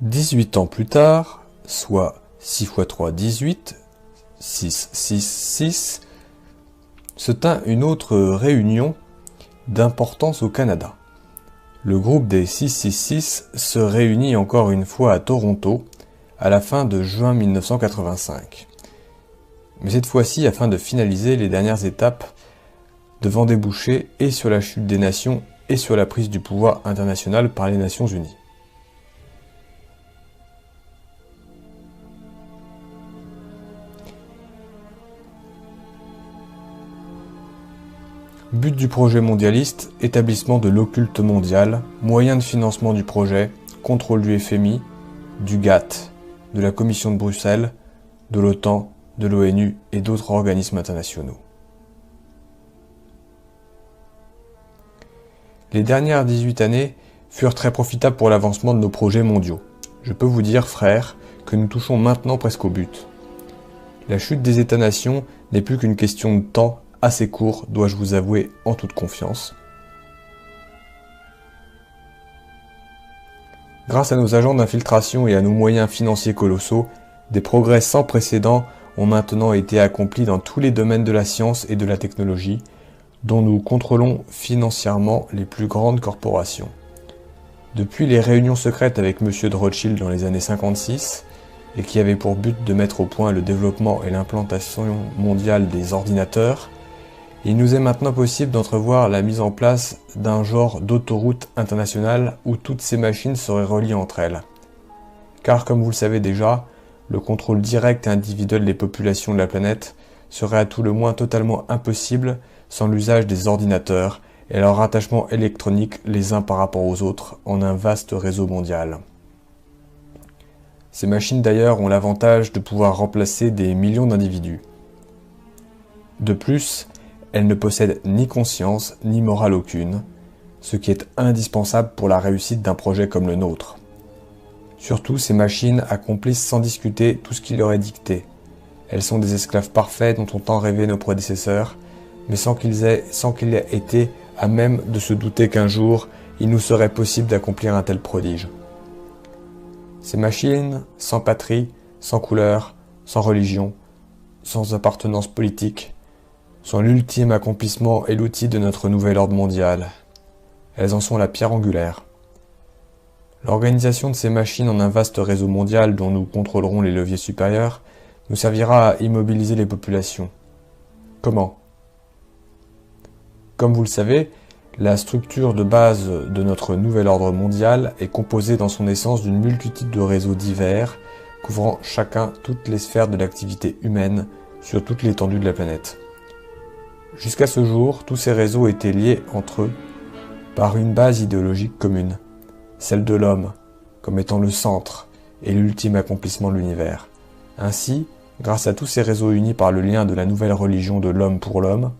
18 ans plus tard, soit 6 x 3, 18, 6, 6, 6, se tint une autre réunion d'importance au Canada. Le groupe des 666 se réunit encore une fois à Toronto à la fin de juin 1985. Mais cette fois-ci afin de finaliser les dernières étapes devant déboucher et sur la chute des nations et sur la prise du pouvoir international par les Nations Unies. But du projet mondialiste, établissement de l'occulte mondial, moyen de financement du projet, contrôle du FMI, du GATT, de la Commission de Bruxelles, de l'OTAN, de l'ONU et d'autres organismes internationaux. Les dernières 18 années furent très profitables pour l'avancement de nos projets mondiaux. Je peux vous dire, frères, que nous touchons maintenant presque au but. La chute des États-nations n'est plus qu'une question de temps assez court, dois-je vous avouer en toute confiance. Grâce à nos agents d'infiltration et à nos moyens financiers colossaux, des progrès sans précédent ont maintenant été accomplis dans tous les domaines de la science et de la technologie, dont nous contrôlons financièrement les plus grandes corporations. Depuis les réunions secrètes avec M. de Rothschild dans les années 56, et qui avaient pour but de mettre au point le développement et l'implantation mondiale des ordinateurs, il nous est maintenant possible d'entrevoir la mise en place d'un genre d'autoroute internationale où toutes ces machines seraient reliées entre elles. Car comme vous le savez déjà, le contrôle direct et individuel des populations de la planète serait à tout le moins totalement impossible sans l'usage des ordinateurs et leur rattachement électronique les uns par rapport aux autres en un vaste réseau mondial. Ces machines d'ailleurs ont l'avantage de pouvoir remplacer des millions d'individus. De plus, elles ne possèdent ni conscience ni morale aucune, ce qui est indispensable pour la réussite d'un projet comme le nôtre. Surtout, ces machines accomplissent sans discuter tout ce qui leur est dicté. Elles sont des esclaves parfaits dont ont tant rêvé nos prédécesseurs, mais sans qu'ils aient été à même de se douter qu'un jour, il nous serait possible d'accomplir un tel prodige. Ces machines, sans patrie, sans couleur, sans religion, sans appartenance politique, sont l'ultime accomplissement et l'outil de notre nouvel ordre mondial. Elles en sont la pierre angulaire. L'organisation de ces machines en un vaste réseau mondial dont nous contrôlerons les leviers supérieurs nous servira à immobiliser les populations. Comment ? Comme vous le savez, la structure de base de notre nouvel ordre mondial est composée dans son essence d'une multitude de réseaux divers, couvrant chacun toutes les sphères de l'activité humaine sur toute l'étendue de la planète. Jusqu'à ce jour, tous ces réseaux étaient liés entre eux par une base idéologique commune, celle de l'homme, comme étant le centre et l'ultime accomplissement de l'univers. Ainsi, grâce à tous ces réseaux unis par le lien de la nouvelle religion de l'homme pour l'homme,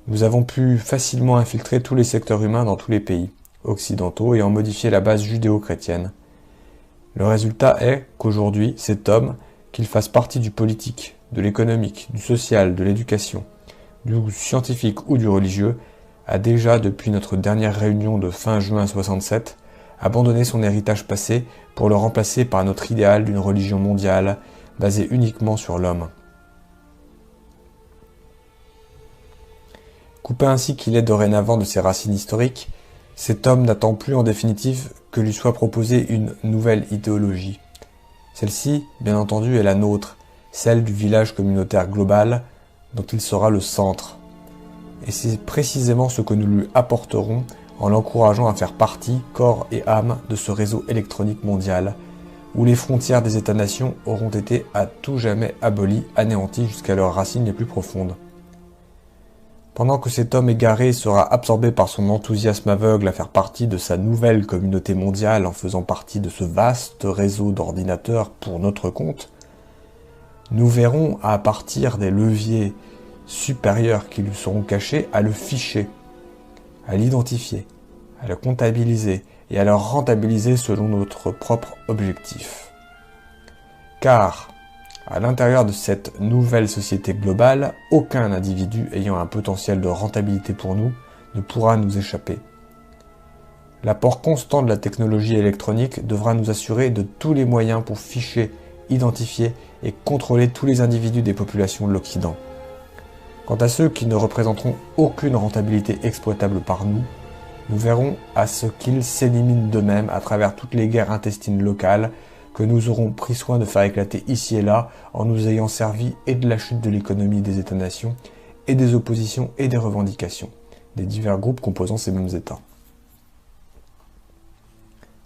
nous avons pu facilement infiltrer tous les secteurs humains dans tous les pays occidentaux et en modifier la base judéo-chrétienne. Le résultat est qu'aujourd'hui, cet homme, qu'il fasse partie du politique, de l'économique, du social, de l'éducation, du scientifique ou du religieux, a déjà, depuis notre dernière réunion de fin juin 67, abandonné son héritage passé pour le remplacer par notre idéal d'une religion mondiale basée uniquement sur l'homme. Coupé ainsi qu'il est dorénavant de ses racines historiques, cet homme n'attend plus en définitive que lui soit proposée une nouvelle idéologie. Celle-ci, bien entendu, est la nôtre, celle du village communautaire global, dont il sera le centre. Et c'est précisément ce que nous lui apporterons en l'encourageant à faire partie, corps et âme, de ce réseau électronique mondial, où les frontières des États-nations auront été à tout jamais abolies, anéanties jusqu'à leurs racines les plus profondes. Pendant que cet homme égaré sera absorbé par son enthousiasme aveugle à faire partie de sa nouvelle communauté mondiale en faisant partie de ce vaste réseau d'ordinateurs pour notre compte, nous verrons à partir des leviers supérieurs qui lui seront cachés à le ficher, à l'identifier, à le comptabiliser et à le rentabiliser selon notre propre objectif. Car, à l'intérieur de cette nouvelle société globale, aucun individu ayant un potentiel de rentabilité pour nous ne pourra nous échapper. L'apport constant de la technologie électronique devra nous assurer de tous les moyens pour ficher, identifier et contrôler tous les individus des populations de l'Occident. Quant à ceux qui ne représenteront aucune rentabilité exploitable par nous, nous verrons à ce qu'ils s'éliminent d'eux-mêmes à travers toutes les guerres intestines locales que nous aurons pris soin de faire éclater ici et là en nous ayant servi et de la chute de l'économie des États-nations et des oppositions et des revendications des divers groupes composant ces mêmes États.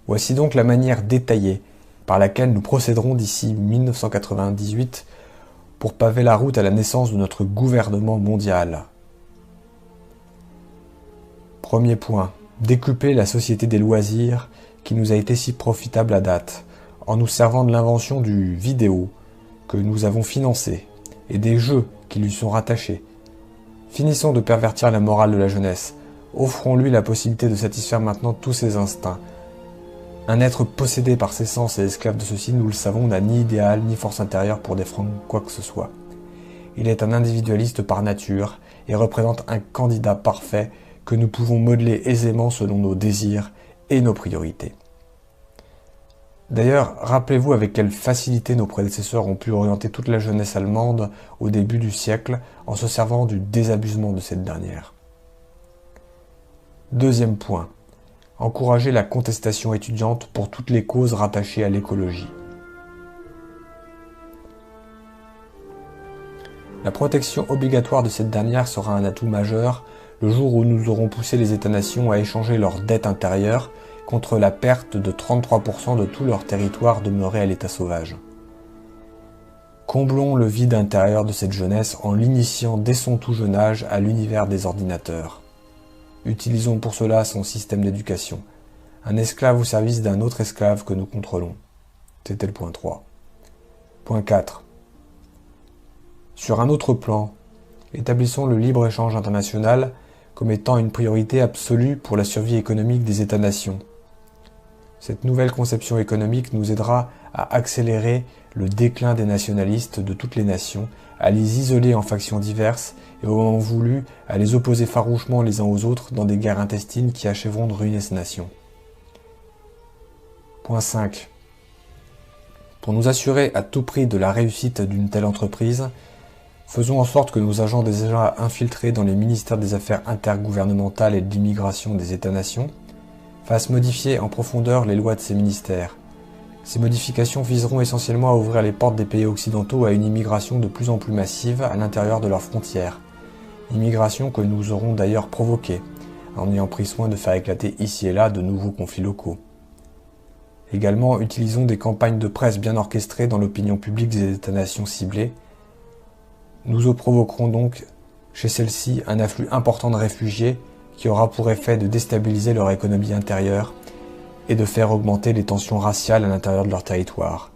Voici donc la manière détaillée par laquelle nous procéderons d'ici 1998 pour paver la route à la naissance de notre gouvernement mondial. Premier point, décupler la société des loisirs qui nous a été si profitable à date, en nous servant de l'invention du vidéo que nous avons financé et des jeux qui lui sont rattachés. Finissons de pervertir la morale de la jeunesse, offrons-lui la possibilité de satisfaire maintenant tous ses instincts. Un être possédé par ses sens et esclave de ceux-ci, nous le savons, n'a ni idéal ni force intérieure pour défendre quoi que ce soit. Il est un individualiste par nature et représente un candidat parfait que nous pouvons modeler aisément selon nos désirs et nos priorités. D'ailleurs, rappelez-vous avec quelle facilité nos prédécesseurs ont pu orienter toute la jeunesse allemande au début du siècle en se servant du désabusement de cette dernière. Deuxième point. Encourager la contestation étudiante pour toutes les causes rattachées à l'écologie. La protection obligatoire de cette dernière sera un atout majeur le jour où nous aurons poussé les États-nations à échanger leur dette intérieure contre la perte de 33% de tout leur territoire demeuré à l'état sauvage. Comblons le vide intérieur de cette jeunesse en l'initiant dès son tout jeune âge à l'univers des ordinateurs. Utilisons pour cela son système d'éducation. Un esclave au service d'un autre esclave que nous contrôlons. C'était le point 3. Point 4. Sur un autre plan, établissons le libre-échange international comme étant une priorité absolue pour la survie économique des États-nations. Cette nouvelle conception économique nous aidera à accélérer le déclin des nationalistes de toutes les nations, à les isoler en factions diverses et au moment voulu à les opposer farouchement les uns aux autres dans des guerres intestines qui achèveront de ruiner ces nations. Point 5. Pour nous assurer à tout prix de la réussite d'une telle entreprise, faisons en sorte que nos agents déjà infiltrés dans les ministères des Affaires intergouvernementales et de l'immigration des États-nations fassent modifier en profondeur les lois de ces ministères. Ces modifications viseront essentiellement à ouvrir les portes des pays occidentaux à une immigration de plus en plus massive à l'intérieur de leurs frontières. Immigration que nous aurons d'ailleurs provoquée, en ayant pris soin de faire éclater ici et là de nouveaux conflits locaux. Également, utilisons des campagnes de presse bien orchestrées dans l'opinion publique des États-nations ciblés. Nous provoquerons donc chez celles-ci un afflux important de réfugiés qui aura pour effet de déstabiliser leur économie intérieure et de faire augmenter les tensions raciales à l'intérieur de leur territoire.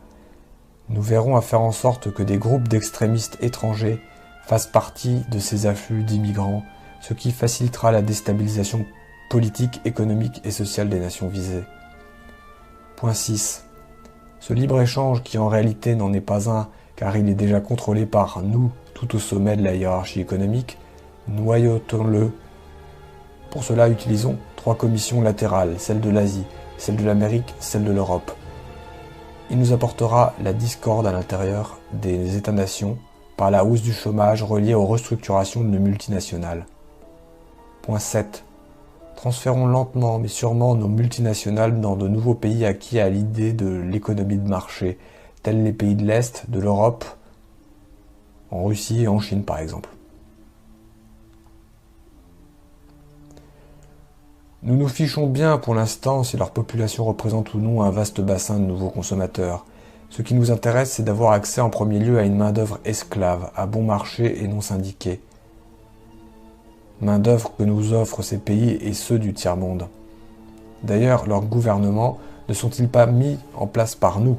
Nous verrons à faire en sorte que des groupes d'extrémistes étrangers fassent partie de ces afflux d'immigrants, ce qui facilitera la déstabilisation politique, économique et sociale des nations visées. Point 6. Ce libre-échange, qui en réalité n'en est pas un, car il est déjà contrôlé par nous tout au sommet de la hiérarchie économique, noyautons-le. Pour cela, utilisons 3 commissions latérales, celle de l'Asie, celle de l'Amérique, celle de l'Europe. Il nous apportera la discorde à l'intérieur des États-nations par la hausse du chômage reliée aux restructurations de nos multinationales. Point 7. Transférons lentement mais sûrement nos multinationales dans de nouveaux pays acquis à l'idée de l'économie de marché, tels les pays de l'Est, de l'Europe, en Russie et en Chine par exemple. Nous nous fichons bien pour l'instant si leur population représente ou non un vaste bassin de nouveaux consommateurs. Ce qui nous intéresse, c'est d'avoir accès en premier lieu à une main-d'œuvre esclave, à bon marché et non syndiquée. Main-d'œuvre que nous offrent ces pays et ceux du tiers-monde. D'ailleurs, leurs gouvernements ne sont-ils pas mis en place par nous?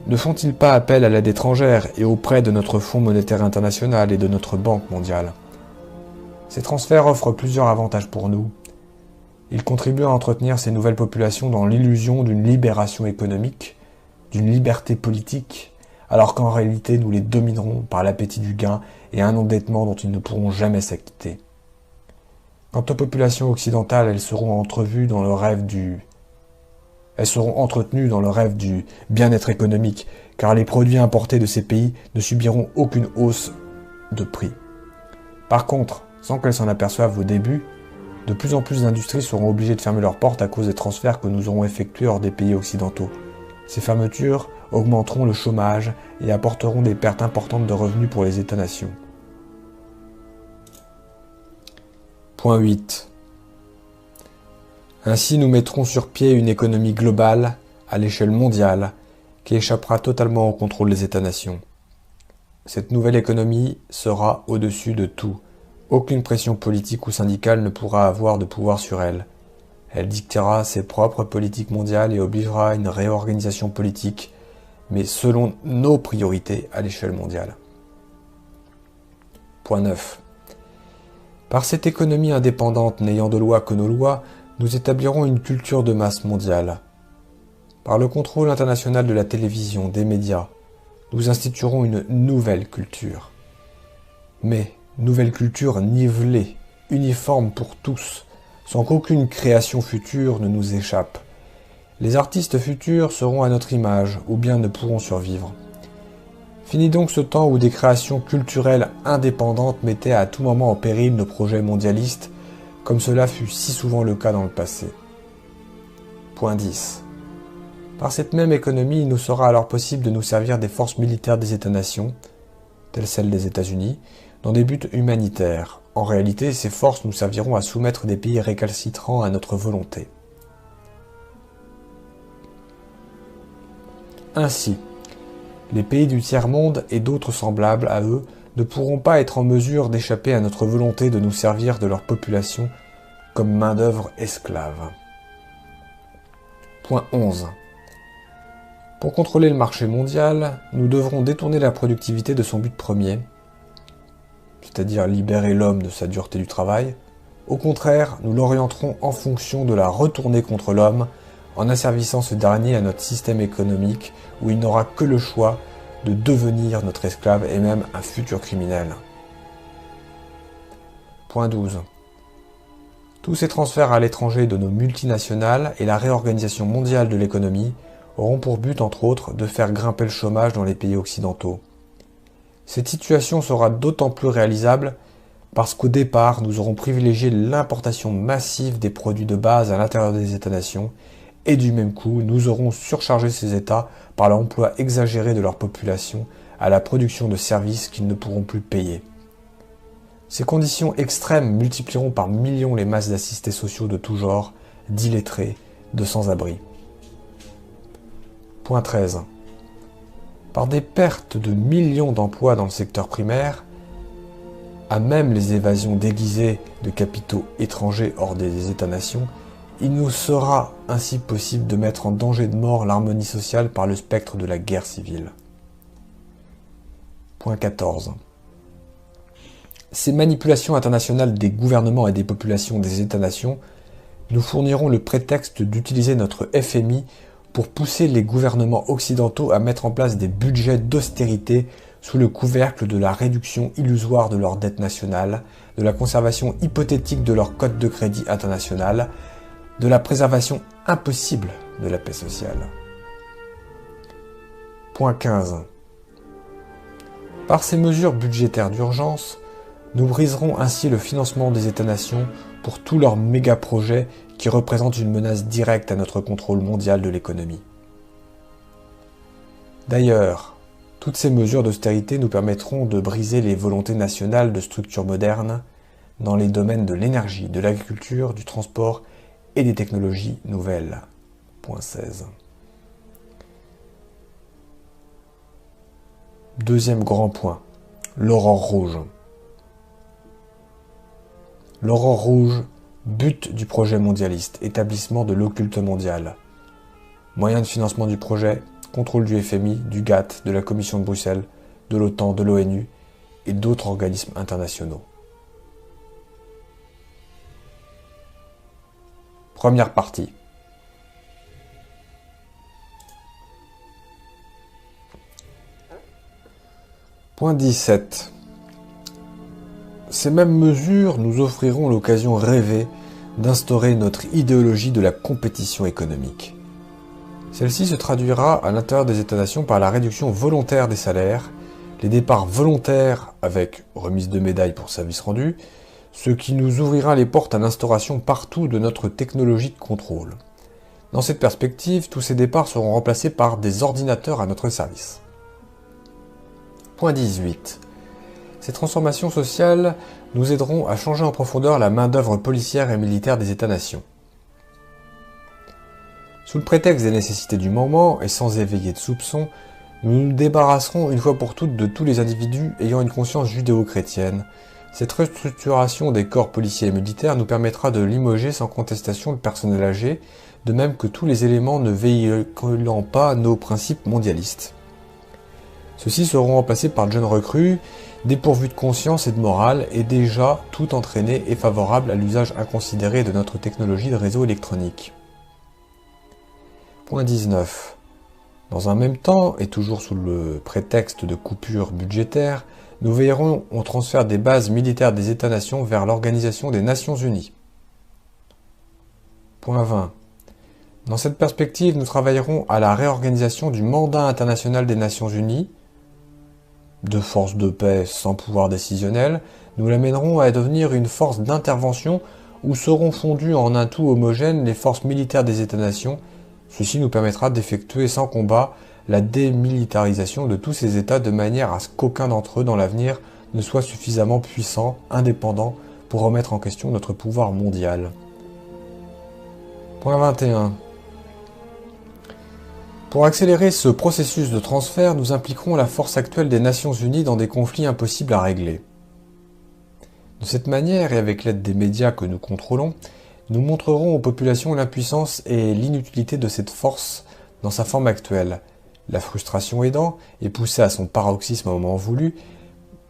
Ne font-ils pas appel à l'aide étrangère et auprès de notre Fonds monétaire international et de notre Banque mondiale? Ces transferts offrent plusieurs avantages pour nous. Ils contribuent à entretenir ces nouvelles populations dans l'illusion d'une libération économique, d'une liberté politique, alors qu'en réalité nous les dominerons par l'appétit du gain et un endettement dont ils ne pourront jamais s'acquitter. Quant Quant aux populations occidentales, elles seront entretenues dans le rêve du bien-être économique, car les produits importés de ces pays ne subiront aucune hausse de prix. Par contre, sans qu'elles s'en aperçoivent au début, de plus en plus d'industries seront obligées de fermer leurs portes à cause des transferts que nous aurons effectués hors des pays occidentaux. Ces fermetures augmenteront le chômage et apporteront des pertes importantes de revenus pour les États-nations. Point 8. Ainsi, nous mettrons sur pied une économie globale, à l'échelle mondiale, qui échappera totalement au contrôle des États-nations. Cette nouvelle économie sera au-dessus de tout. Aucune pression politique ou syndicale ne pourra avoir de pouvoir sur elle. Elle dictera ses propres politiques mondiales et obligera à une réorganisation politique, mais selon nos priorités à l'échelle mondiale. Point 9. Par cette économie indépendante n'ayant de loi que nos lois, nous établirons une culture de masse mondiale. Par le contrôle international de la télévision, des médias, nous instituerons une nouvelle culture. Mais nouvelle culture nivelée, uniforme pour tous, sans qu'aucune création future ne nous échappe. Les artistes futurs seront à notre image, ou bien ne pourront survivre. Fini donc ce temps où des créations culturelles indépendantes mettaient à tout moment en péril nos projets mondialistes, comme cela fut si souvent le cas dans le passé. Point 10. Par cette même économie, il nous sera alors possible de nous servir des forces militaires des États-nations, telles celles des États-Unis, dans des buts humanitaires. En réalité, ces forces nous serviront à soumettre des pays récalcitrants à notre volonté. Ainsi, les pays du tiers-monde et d'autres semblables à eux ne pourront pas être en mesure d'échapper à notre volonté de nous servir de leur population comme main-d'œuvre esclave. Point 11. Pour contrôler le marché mondial, nous devrons détourner la productivité de son but premier, c'est-à-dire libérer l'homme de sa dureté du travail. Au contraire, nous l'orienterons en fonction de la retourner contre l'homme, en asservissant ce dernier à notre système économique où il n'aura que le choix de devenir notre esclave et même un futur criminel. Point 12. Tous ces transferts à l'étranger de nos multinationales et la réorganisation mondiale de l'économie auront pour but, entre autres, de faire grimper le chômage dans les pays occidentaux. Cette situation sera d'autant plus réalisable parce qu'au départ, nous aurons privilégié l'importation massive des produits de base à l'intérieur des États-nations et du même coup, nous aurons surchargé ces États par l'emploi exagéré de leur population à la production de services qu'ils ne pourront plus payer. Ces conditions extrêmes multiplieront par millions les masses d'assistés sociaux de tout genre, d'illettrés, de sans-abri. Point 13. Par des pertes de millions d'emplois dans le secteur primaire, à même les évasions déguisées de capitaux étrangers hors des États-nations, il nous sera ainsi possible de mettre en danger de mort l'harmonie sociale par le spectre de la guerre civile. Point 14. Ces manipulations internationales des gouvernements et des populations des États-nations nous fourniront le prétexte d'utiliser notre FMI pour pousser les gouvernements occidentaux à mettre en place des budgets d'austérité sous le couvercle de la réduction illusoire de leur dette nationale, de la conservation hypothétique de leur cote de crédit international, de la préservation impossible de la paix sociale. Point 15. Par ces mesures budgétaires d'urgence, nous briserons ainsi le financement des États-nations pour tous leurs méga-projets qui représentent une menace directe à notre contrôle mondial de l'économie. D'ailleurs, toutes ces mesures d'austérité nous permettront de briser les volontés nationales de structures modernes dans les domaines de l'énergie, de l'agriculture, du transport et des technologies nouvelles. Point 16. Deuxième grand point, l'aurore rouge. L'aurore rouge, but du projet mondialiste, établissement de l'occulte mondial. Moyen de financement du projet, contrôle du FMI, du GATT, de la Commission de Bruxelles, de l'OTAN, de l'ONU et d'autres organismes internationaux. Première partie. Point 17. Ces mêmes mesures nous offriront l'occasion rêvée d'instaurer notre idéologie de la compétition économique. Celle-ci se traduira à l'intérieur des États-nations par la réduction volontaire des salaires, les départs volontaires avec remise de médailles pour service rendu, ce qui nous ouvrira les portes à l'instauration partout de notre technologie de contrôle. Dans cette perspective, tous ces départs seront remplacés par des ordinateurs à notre service. Point 18. Ces transformations sociales nous aideront à changer en profondeur la main-d'œuvre policière et militaire des États-nations. Sous le prétexte des nécessités du moment et sans éveiller de soupçons, nous nous débarrasserons une fois pour toutes de tous les individus ayant une conscience judéo-chrétienne. Cette restructuration des corps policiers et militaires nous permettra de limoger sans contestation le personnel âgé, de même que tous les éléments ne véhiculant pas nos principes mondialistes. Ceux-ci seront remplacés par de jeunes recrues, dépourvus de conscience et de morale, et déjà tout entraînés et favorables à l'usage inconsidéré de notre technologie de réseau électronique. Point 19. Dans un même temps, et toujours sous le prétexte de coupures budgétaires, nous veillerons au transfert des bases militaires des États-nations vers l'Organisation des Nations Unies. Point 20. Dans cette perspective, nous travaillerons à la réorganisation du mandat international des Nations Unies, de force de paix sans pouvoir décisionnel, nous l'amènerons à devenir une force d'intervention où seront fondues en un tout homogène les forces militaires des États-nations. Ceci nous permettra d'effectuer sans combat la démilitarisation de tous ces États de manière à ce qu'aucun d'entre eux dans l'avenir ne soit suffisamment puissant, indépendant, pour remettre en question notre pouvoir mondial. Point 21. Pour accélérer ce processus de transfert, nous impliquerons la force actuelle des Nations Unies dans des conflits impossibles à régler. De cette manière, et avec l'aide des médias que nous contrôlons, nous montrerons aux populations l'impuissance et l'inutilité de cette force dans sa forme actuelle. La frustration aidant, et poussée à son paroxysme au moment voulu,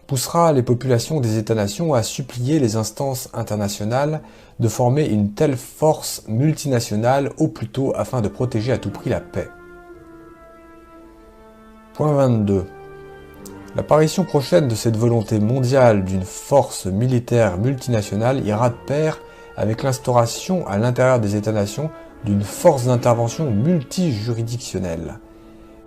poussera les populations des États-nations à supplier les instances internationales de former une telle force multinationale au plus tôt afin de protéger à tout prix la paix. Point 22. L'apparition prochaine de cette volonté mondiale d'une force militaire multinationale ira de pair avec l'instauration à l'intérieur des États-nations d'une force d'intervention multijuridictionnelle.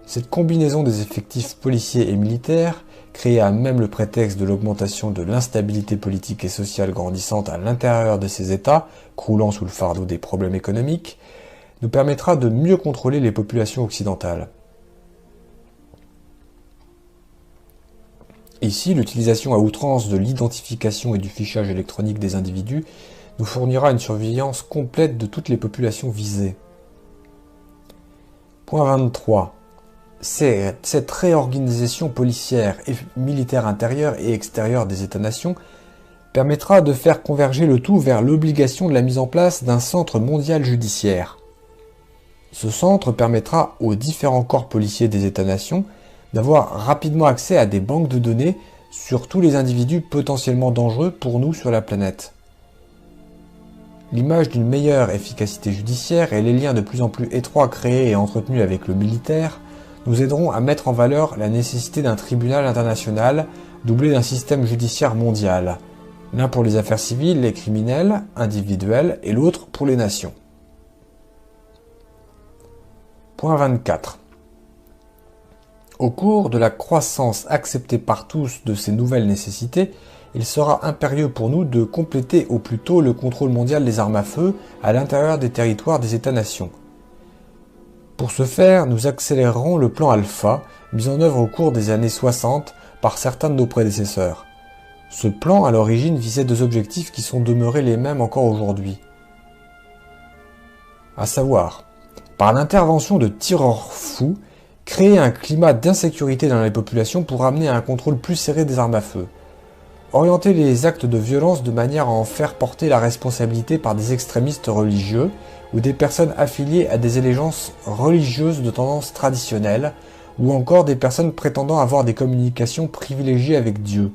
Cette combinaison des effectifs policiers et militaires, créée à même le prétexte de l'augmentation de l'instabilité politique et sociale grandissante à l'intérieur de ces États, croulant sous le fardeau des problèmes économiques, nous permettra de mieux contrôler les populations occidentales. Ici, l'utilisation à outrance de l'identification et du fichage électronique des individus nous fournira une surveillance complète de toutes les populations visées. Point 23. Cette réorganisation policière et militaire intérieure et extérieure des États-nations permettra de faire converger le tout vers l'obligation de la mise en place d'un centre mondial judiciaire. Ce centre permettra aux différents corps policiers des États-nations d'avoir rapidement accès à des banques de données sur tous les individus potentiellement dangereux pour nous sur la planète. L'image d'une meilleure efficacité judiciaire et les liens de plus en plus étroits créés et entretenus avec le militaire nous aideront à mettre en valeur la nécessité d'un tribunal international doublé d'un système judiciaire mondial, l'un pour les affaires civiles, les criminels, individuels, et l'autre pour les nations. Point 24. Au cours de la croissance acceptée par tous de ces nouvelles nécessités, il sera impérieux pour nous de compléter au plus tôt le contrôle mondial des armes à feu à l'intérieur des territoires des États-nations. Pour ce faire, nous accélérerons le plan Alpha, mis en œuvre au cours des années 60 par certains de nos prédécesseurs. Ce plan, à l'origine, visait deux objectifs qui sont demeurés les mêmes encore aujourd'hui. À savoir, par l'intervention de tireurs fous, créer un climat d'insécurité dans les populations pour amener à un contrôle plus serré des armes à feu. Orienter les actes de violence de manière à en faire porter la responsabilité par des extrémistes religieux ou des personnes affiliées à des allégeances religieuses de tendance traditionnelle, ou encore des personnes prétendant avoir des communications privilégiées avec Dieu.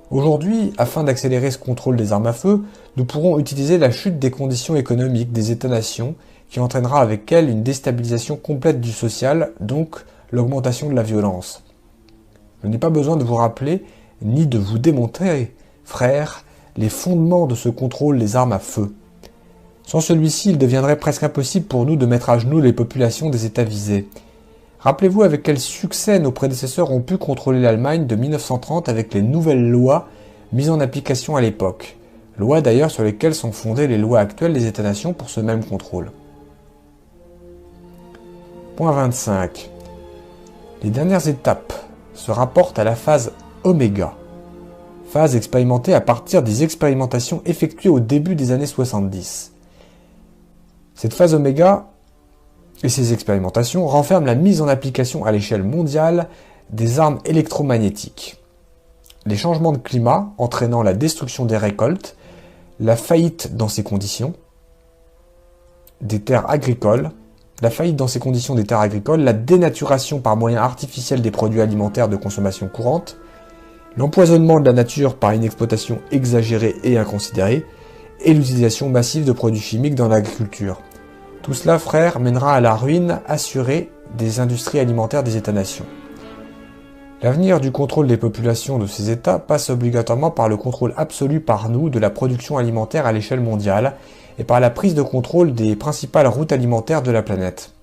Aujourd'hui, afin d'accélérer ce contrôle des armes à feu, nous pourrons utiliser la chute des conditions économiques des États-nations, qui entraînera avec elle une déstabilisation complète du social, donc l'augmentation de la violence. Je n'ai pas besoin de vous rappeler, ni de vous démontrer, frères, les fondements de ce contrôle des armes à feu. Sans celui-ci, il deviendrait presque impossible pour nous de mettre à genoux les populations des États visés. Rappelez-vous avec quel succès nos prédécesseurs ont pu contrôler l'Allemagne de 1930 avec les nouvelles lois mises en application à l'époque. Lois d'ailleurs sur lesquelles sont fondées les lois actuelles des États-nations pour ce même contrôle. Point 25. Les dernières étapes se rapportent à la phase oméga, phase expérimentée à partir des expérimentations effectuées au début des années 70. Cette phase oméga et ces expérimentations renferment la mise en application à l'échelle mondiale des armes électromagnétiques. Les changements de climat entraînant la destruction des récoltes, la faillite dans ces conditions des terres agricoles, la dénaturation par moyens artificiels des produits alimentaires de consommation courante, l'empoisonnement de la nature par une exploitation exagérée et inconsidérée, et l'utilisation massive de produits chimiques dans l'agriculture. Tout cela, frères, mènera à la ruine assurée des industries alimentaires des États-nations. L'avenir du contrôle des populations de ces États passe obligatoirement par le contrôle absolu par nous de la production alimentaire à l'échelle mondiale et par la prise de contrôle des principales routes alimentaires de la planète.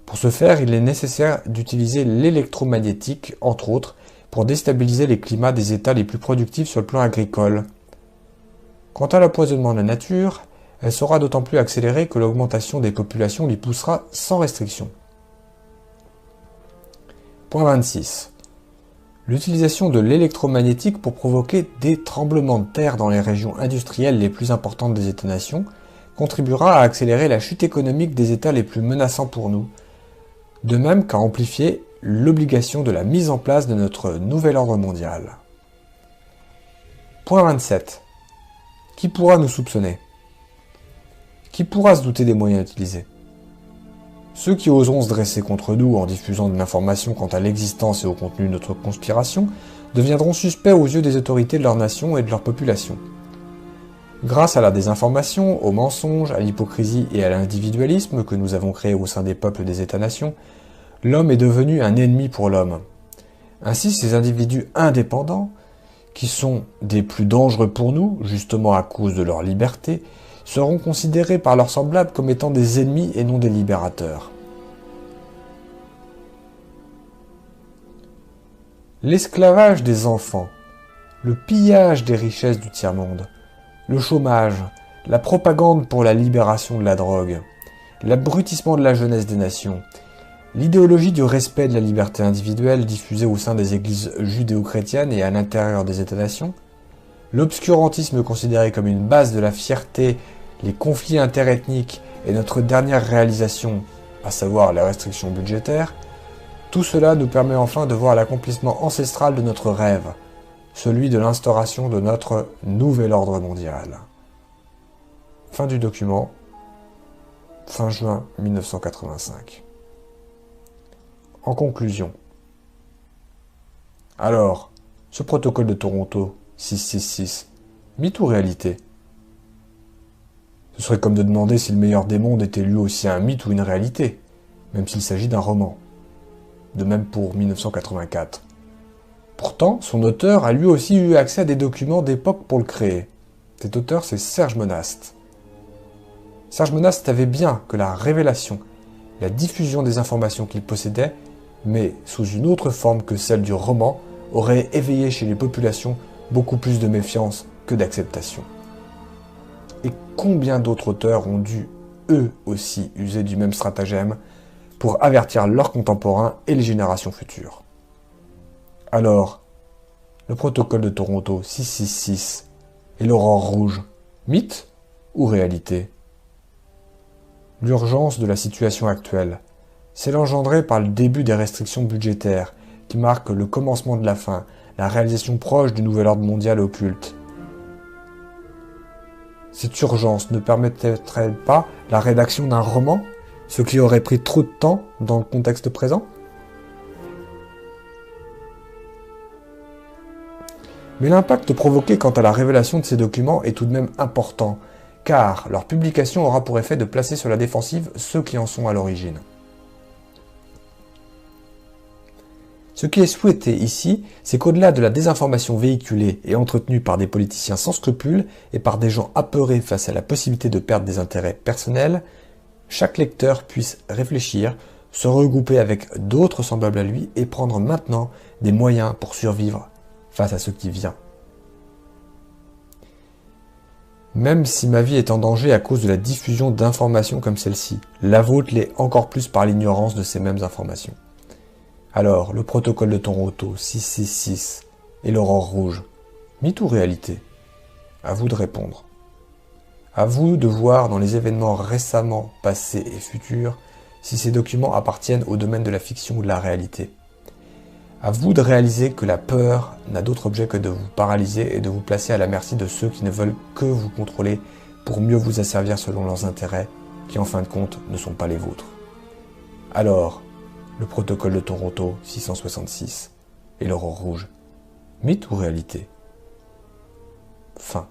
Pour ce faire, il est nécessaire d'utiliser l'électromagnétique, entre autres, pour déstabiliser les climats des États les plus productifs sur le plan agricole. Quant à l'empoisonnement de la nature, elle sera d'autant plus accélérée que l'augmentation des populations l'y poussera sans restriction. Point 26. L'utilisation de l'électromagnétique pour provoquer des tremblements de terre dans les régions industrielles les plus importantes des États-nations contribuera à accélérer la chute économique des États les plus menaçants pour nous, de même qu'à amplifier l'obligation de la mise en place de notre nouvel ordre mondial. Point 27. Qui pourra nous soupçonner? Qui pourra se douter des moyens utilisés? Ceux qui oseront se dresser contre nous en diffusant de l'information quant à l'existence et au contenu de notre conspiration deviendront suspects aux yeux des autorités de leur nation et de leur population. Grâce à la désinformation, aux mensonges, à l'hypocrisie et à l'individualisme que nous avons créés au sein des peuples des États-nations, l'homme est devenu un ennemi pour l'homme. Ainsi, ces individus indépendants, qui sont des plus dangereux pour nous, justement à cause de leur liberté, seront considérés par leurs semblables comme étant des ennemis et non des libérateurs. L'esclavage des enfants, le pillage des richesses du tiers-monde, le chômage, la propagande pour la libération de la drogue, l'abrutissement de la jeunesse des nations, l'idéologie du respect de la liberté individuelle diffusée au sein des églises judéo-chrétiennes et à l'intérieur des États-nations, l'obscurantisme considéré comme une base de la fierté, les conflits interethniques et notre dernière réalisation, à savoir les restrictions budgétaires, tout cela nous permet enfin de voir l'accomplissement ancestral de notre rêve, celui de l'instauration de notre nouvel ordre mondial. Fin du document, fin juin 1985. En conclusion, alors, ce protocole de Toronto 666, mythe ou réalité? Ce serait comme de demander si le meilleur des mondes était lui aussi un mythe ou une réalité, même s'il s'agit d'un roman. De même pour 1984. Pourtant, son auteur a lui aussi eu accès à des documents d'époque pour le créer. Cet auteur, c'est Serge Monast. Serge Monast savait bien que la révélation, la diffusion des informations qu'il possédait, mais sous une autre forme que celle du roman, aurait éveillé chez les populations beaucoup plus de méfiance que d'acceptation. Et combien d'autres auteurs ont dû, eux aussi, user du même stratagème pour avertir leurs contemporains et les générations futures. Alors, le protocole de Toronto 666 et l'aurore rouge, mythe ou réalité? L'urgence de la situation actuelle, c'est engendrée par le début des restrictions budgétaires qui marquent le commencement de la fin, la réalisation proche du nouvel ordre mondial occulte. Cette urgence ne permettrait-elle pas la rédaction d'un roman, ce qui aurait pris trop de temps dans le contexte présent? Mais l'impact provoqué quant à la révélation de ces documents est tout de même important, car leur publication aura pour effet de placer sur la défensive ceux qui en sont à l'origine. Ce qui est souhaité ici, c'est qu'au-delà de la désinformation véhiculée et entretenue par des politiciens sans scrupules et par des gens apeurés face à la possibilité de perdre des intérêts personnels, chaque lecteur puisse réfléchir, se regrouper avec d'autres semblables à lui et prendre maintenant des moyens pour survivre face à ce qui vient. Même si ma vie est en danger à cause de la diffusion d'informations comme celle-ci, la vôtre l'est encore plus par l'ignorance de ces mêmes informations. Alors, le protocole de Toronto 666 et l'aurore rouge, mythe ou réalité? À vous de répondre. À vous de voir dans les événements récemment passés et futurs si ces documents appartiennent au domaine de la fiction ou de la réalité. À vous de réaliser que la peur n'a d'autre objet que de vous paralyser et de vous placer à la merci de ceux qui ne veulent que vous contrôler pour mieux vous asservir selon leurs intérêts, qui en fin de compte ne sont pas les vôtres. Alors, le protocole de Toronto 666 et l'aurore rouge, mythe ou réalité? Fin.